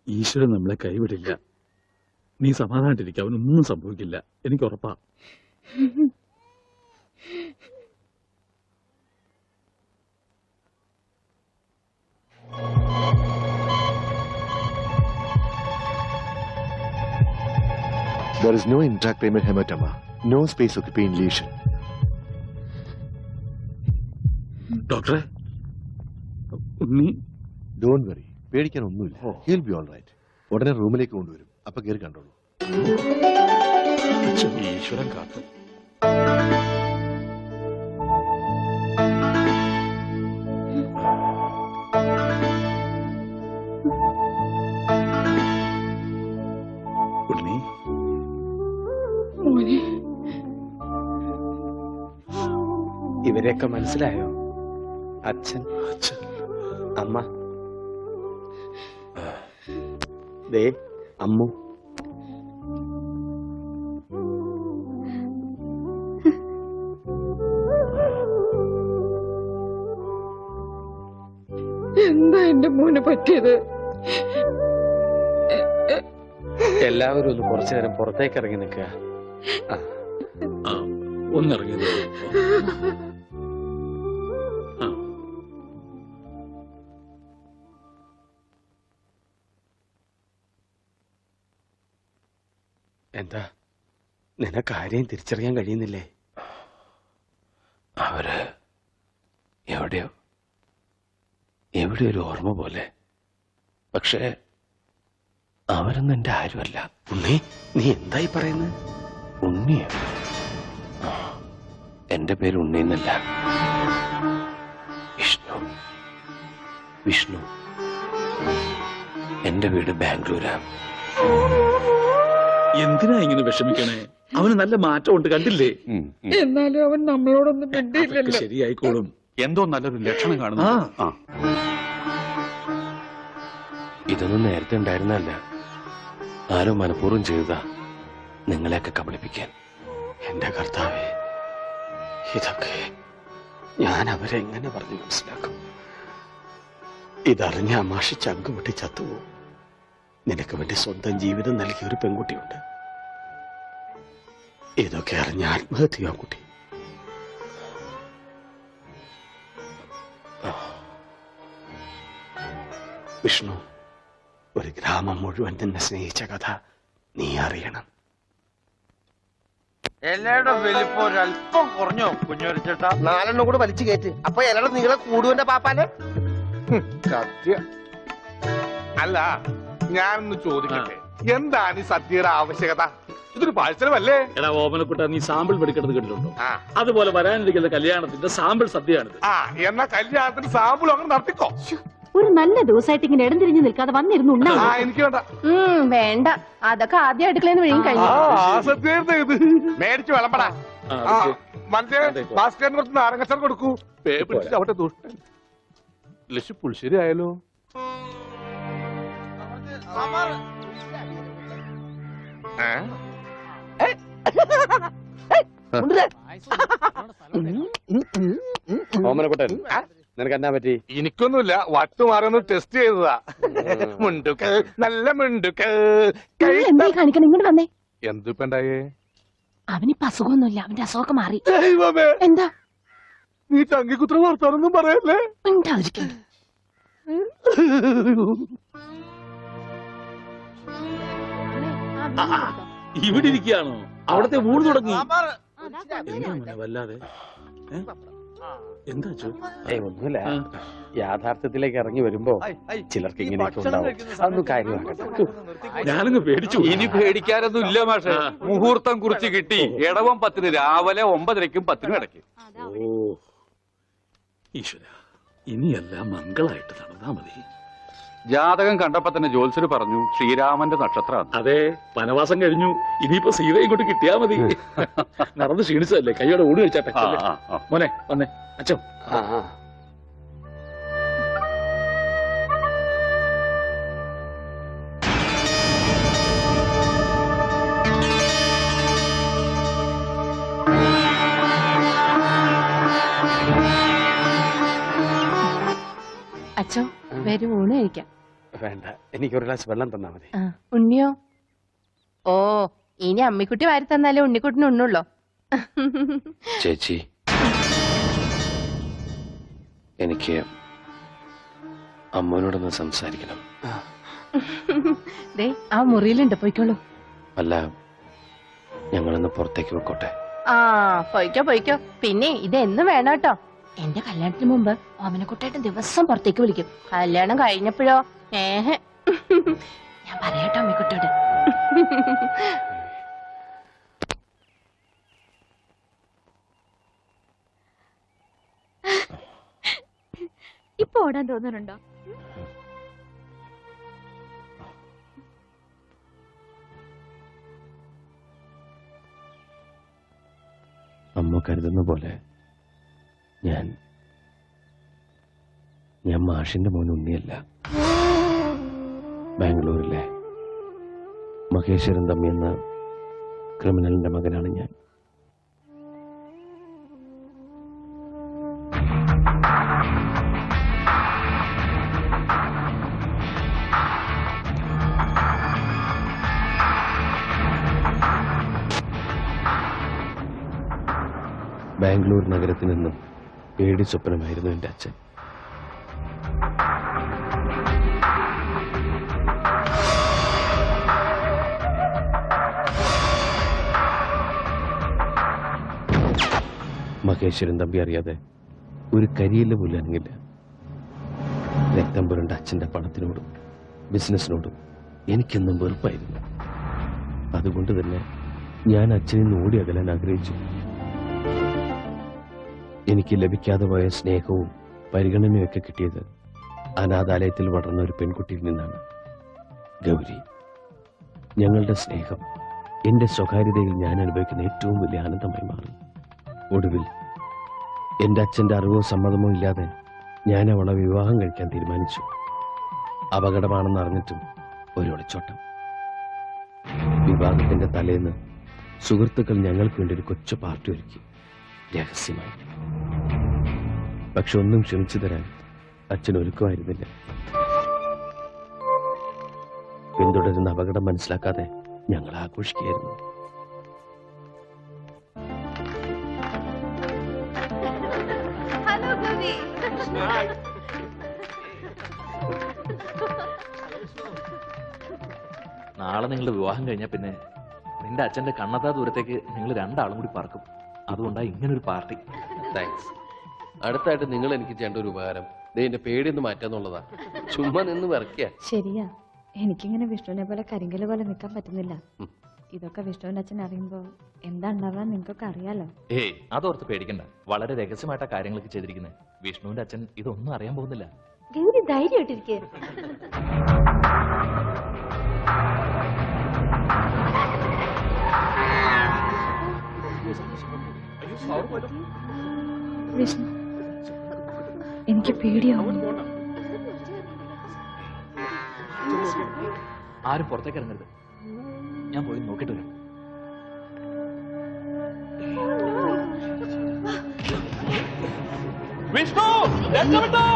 ഈശ്വരൻ നമ്മളെ കൈവിടില്ല. നീ സമാധാനായിട്ടിരിക്കുക, അവനൊന്നും സംഭവിക്കില്ല, എനിക്ക് ഉറപ്പാ. There is no intracranial hematoma, no space occupying lesion. ഡോക്ടറെ, ഉണ്ണി. Don't worry, പേടിക്കാനൊന്നുമില്ല. He'll be all right. ഉടനെ റൂമിലേക്ക് കൊണ്ടുവരും, അപ്പൊ കയറി കണ്ടോളൂ. ഈശ്വരൻ കാത്തു. ഉണ്ണി, ഇവരെയൊക്കെ മനസ്സിലായോ? അച്ഛൻ, അമ്മ, ദേ അമ്മു. എന്താ എന്റെ മോനെ പറ്റിയത്? എല്ലാവരും ഒന്ന് കുറച്ചു നേരം പുറത്തേക്ക് ഇറങ്ങി നിൽക്കുക. ഒന്നിറങ്ങിയത്. എന്താ നിനക്ക് ആരെയും തിരിച്ചറിയാൻ കഴിയുന്നില്ലേ? അവര് എവിടെയോ ഒരു ഓർമ്മ പോലെ. പക്ഷേ അവരൊന്നും എന്റെ ആരുമല്ല. ഉണ്ണി, നീ എന്തായി പറയുന്നത്? ഉണ്ണിയോ? എന്റെ പേര് ഉണ്ണി എന്നല്ല, വിഷ്ണു. എന്റെ വീട് ബാംഗ്ലൂരാ. എന്തിനാ ഇങ്ങനെ വിഷമിക്കണേ? അവന് നല്ല മാറ്റമുണ്ട്, കണ്ടില്ലേ? എന്നാലും അവൻ നമ്മളോടൊന്നും മിണ്ടിയില്ലല്ലോ. ശരിയായിക്കോളും. എന്തോ നല്ലൊരു ലക്ഷണം കാണുന്നു. ഇതൊന്നും നേരത്തെ ഉണ്ടായിരുന്നല്ല. ആരോ മനഃപൂർവ്വം ചെയ്തതാ, നിങ്ങളെയൊക്കെ കബളിപ്പിക്കാൻ. എന്റെ കർത്താവേ, ഇതൊക്കെ ഞാൻ അവരെ എങ്ങനെ പറഞ്ഞു മനസ്സിലാക്കും? ഇതറിഞ്ഞ അമാഷി ചങ്കുപൊട്ടി ചത്തുപോകും. നിനക്ക് വേണ്ടി സ്വന്തം ജീവിതം നൽകിയ ഒരു പെൺകുട്ടിയുണ്ട്. ഇതൊക്കെ അറിഞ്ഞ ആത്മഹത്യ കുട്ടി. വിഷ്ണു, ഒരു ഗ്രാമം മുഴുവൻ നിന്നെ സ്നേഹിച്ച കഥ നീ അറിയണം. ഇലയുടെ വലിപ്പം ഒരല്പം കുറഞ്ഞോ കുഞ്ഞൊരിച്ചേട്ടാ? 4 കൂടെ വലിച്ചു കയറ്റ്, അപ്പൊ ഇലയുടെ നീളെ കൂടുവന്റെ പാപ്പാനെ. സത്യം. അല്ല, ഞാനൊന്ന് ചോദിക്കട്ടെ, എന്താണ് ഈ സദ്യയുടെ ആവശ്യകത? ഇതൊരു പാഴ്സലമല്ലേ? എടാ ഓമനക്കുട്ട, നീ സാമ്പിൾ പഠിക്കുന്നത് കേട്ടിട്ടുണ്ടോ? അതുപോലെ വരാനിരിക്കുന്ന കല്യാണത്തിന്റെ സാമ്പിൾ സദ്യയാണിത്. എന്നാ കല്യാണത്തിന് സാമ്പിൾ അങ്ങനെ നടത്തിക്കോ. ഒരു നല്ല ദിവസമായിട്ട് ഇങ്ങനെ ഇടം തിരിഞ്ഞു നിൽക്കാതെ വന്നിരുന്നു. എനിക്ക് വേണ്ട. വേണ്ട, അതൊക്കെ ആദ്യം അടുക്കളന്ന് വഴിയും കഴിഞ്ഞു. സദ്യ ഇത് മേടിച്ചു വിളമ്പടാ. മറ്റേ ഭാസ്കരന് കുറച്ച് നാരങ്ങച്ചാർ കൊടുക്കൂ. പേ പിടിച്ചിട്ട് അവിടെ ദുഷ്ടൻ. ലക്ഷ്യം പുളിശ്ശേരി ആയാലോ? ഓമനക്കുട്ടൻ, നിനക്ക് എന്നാ പറ്റി? എനിക്കൊന്നുമില്ല, വട്ടുമാറൊന്ന് ടെസ്റ്റ് ചെയ്തതാ. മുണ്ടുക്ക് നല്ല മുണ്ടുക്ക്. എന്തായി കാണിക്കണം? ഇങ്ങോട്ട് വന്നേ. എന്തിപ്പണ്ടായേ? അവനിപ്പ അസുഖമൊന്നുമില്ല, അവന്റെ അസുഖമൊക്കെ മാറി. എന്താ നീ ചങ്കിക്കുത്ര വർത്താനൊന്നും പറയല്ലേ? ഉണ്ടായിരിക്കും. ഇവിടെ ഇരിക്കുകയാണോ? അവിടത്തെ ഊണ് തുടങ്ങി. എന്താ വല്ലാതെ? എന്താ ഒന്നുമില്ല, യാഥാർത്ഥ്യത്തിലേക്ക് ഇറങ്ങി വരുമ്പോ ചിലർക്ക് ഇങ്ങനെയൊക്കെ ഉണ്ടാവും. അതൊന്നും കാര്യമാക്കട്ടെ. ഞാനങ്ങ് പേടിച്ചു. ഇനി പേടിക്കാനൊന്നും ഇല്ല മാഷെ. മുഹൂർത്തം കുറിച്ച് കിട്ടി. ഇടവം 10 രാവിലെ 9:30ക്കും 10 ഇടയ്ക്ക്. ഓ ഈശ്വര, ഇനിയെല്ലാം മംഗളായിട്ട് നടന്നാ മതി. ജാതകം കണ്ടപ്പോ തന്നെ ജോത്സ്യര് പറഞ്ഞു ശ്രീരാമന്റെ നക്ഷത്രമാണ്. അതെ, വനവാസം കഴിഞ്ഞു, ഇനിയിപ്പോ സീത ഇങ്ങോട്ട് കിട്ടിയാ മതി. നടന്ന് ക്ഷീണിച്ചതല്ലേ, കൈയോടെ ഊണ് കഴിച്ചാട്ടെ. മോനെ വന്നേ. അച്ഛോ, അച്ഛോ, വരും ഊണ് കഴിക്കാം. വേണ്ട, എനിക്കൊരു ഗ്ലാസ് വെള്ളം തന്നാ മതി. ഉണ്ണിയോ? ഓ, ഇനി അമ്മിക്കുട്ടി വാരി തന്നാലേ ഉണ്ണിക്കുട്ടിന് ഉണ്ണുള്ളോ? ചേച്ചി, എനിക്ക് അമ്മോനോടൊന്ന് സംസാരിക്കണം. ദേ ആ മുറിയിലുണ്ട്, പോയിക്കോളൂ. അല്ല, ഞങ്ങളൊന്ന് പുറത്തേക്ക് വെക്കോട്ടെ? ആ, പോയിക്കോ പോയിക്കോ. പിന്നെ ഇത് എന്നും വേണം കേട്ടോ. എന്റെ കല്യാണത്തിന് മുമ്പ് ഓമനക്കുട്ടായിട്ട് ദിവസം പുറത്തേക്ക് വിളിക്കും. കല്യാണം കഴിഞ്ഞപ്പോഴോ ഞാൻ പറയാട്ടോ അമ്മിക്കുട്ടിയോട്. ഇപ്പൊ ഓടാൻ തോന്നുന്നുണ്ടോ? അമ്മ കരുതുന്ന പോലെ ഞാൻ മാഷിന്റെ മോൻ ഉണ്ണിയല്ല. ബാംഗ്ലൂരിലെ മഹേശ്വരൻ തമ്മി എന്ന ക്രിമിനലിന്റെ മകനാണ് ഞാൻ. ബാംഗ്ലൂർ നഗരത്തിൽ നിന്നും പേടി സ്വപ്നമായിരുന്നു എൻ്റെ അച്ഛൻ. മഹേശ്വരൻ തമ്പി അറിയാതെ ഒരു കരിയില്ല പോലും അനങ്ങില്ല. രക്തം പുരണ്ട അച്ഛൻ്റെ പണത്തിനോടും ബിസിനസ്സിനോടും എനിക്കെന്നും വെറുപ്പായിരുന്നു. അതുകൊണ്ട് തന്നെ ഞാൻ അച്ഛനിൽ നിന്ന് ഓടി അകലാൻ ആഗ്രഹിച്ചു. എനിക്ക് ലഭിക്കാതെ പോയ സ്നേഹവും പരിഗണനയൊക്കെ കിട്ടിയത് അനാഥാലയത്തിൽ വളർന്ന ഒരു പെൺകുട്ടിയിൽ നിന്നാണ്, ഗൗരി. ഞങ്ങളുടെ സ്നേഹം എന്റെ സ്വകാര്യതയിൽ ഞാൻ അനുഭവിക്കുന്ന ഏറ്റവും വലിയ ആനന്ദമായി മാറി. ഒടുവിൽ എന്റെ അച്ഛന്റെ അറിവോ സമ്മതമോ ഇല്ലാതെ ഞാൻ അവളെ വിവാഹം കഴിക്കാൻ തീരുമാനിച്ചു. അപകടമാണെന്ന് അറിഞ്ഞിട്ടും ഒരു ഒളിച്ചോട്ടം. വിവാഹത്തിന്റെ തലേന്ന് സുഹൃത്തുക്കൾ ഞങ്ങൾക്ക് വേണ്ടി ഒരു കൊച്ചു പാർട്ടി ഒരുക്കി, രഹസ്യമായി. പക്ഷെ ഒന്നും ക്ഷമിച്ചു തരാൻ അച്ഛൻ ഒരുക്കമായിരുന്നില്ല. പിന്തുടരുന്ന അപകടം മനസ്സിലാക്കാതെ ഞങ്ങൾ ആഘോഷിക്കുകയായിരുന്നു. നാളെ നിങ്ങളുടെ വിവാഹം കഴിഞ്ഞാൽ പിന്നെ നിന്റെ അച്ഛന്റെ കണ്ണത്താ ദൂരത്തേക്ക് നിങ്ങൾ രണ്ടാളും കൂടി പറക്കും. അതുകൊണ്ടാണ് ഇങ്ങനൊരു പാർട്ടി. താങ്ക്സ്. അടുത്തായിട്ട് നിങ്ങൾ എനിക്ക് ചെയ്യേണ്ട ഒരു ഉപകാരം എന്റെ പേടിയൊന്ന് മാറ്റാന്നുള്ളതാ. ചുമ്മാ നിന്ന് വിറക്കുക. ശരിയാ, എനിക്കിങ്ങനെ വിഷ്ണുവിനെ പോലെ കരിങ്കല് പോലെ നിൽക്കാൻ പറ്റുന്നില്ല. ഇതൊക്കെ വിഷ്ണുവിന്റെ അച്ഛൻ അറിയുമ്പോ എന്താ ഉണ്ടാവാൻ നിങ്ങൾക്കൊക്കെ അറിയാലോ. ഏയ്, അതോർത്ത് പേടിക്കണ്ട. വളരെ രഹസ്യമായിട്ടാ കാര്യങ്ങളൊക്കെ ചെയ്തിരിക്കുന്നത്. വിഷ്ണുവിന്റെ അച്ഛൻ ഇതൊന്നും അറിയാൻ പോകുന്നില്ല. ഗൗരി ധൈര്യമായിട്ടിരിക്കേ. വിഷ്ണു, എനിക്ക് പേടിയാവും. ആരും പുറത്തേക്ക് ഇറങ്ങരുത്. ഞാൻ പോയി നോക്കിട്ട് വരാം. വിഷ്ണു, രക്ഷപ്പെട്ടോ!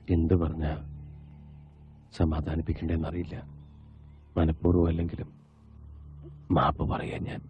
എന്ത് പറഞ്ഞ സമാധാനിപ്പിക്കണ്ടെന്നറിയില്ല. മനഃപൂർവ്വം അല്ലെങ്കിലും മാപ്പ് പറയാൻ ഞാൻ.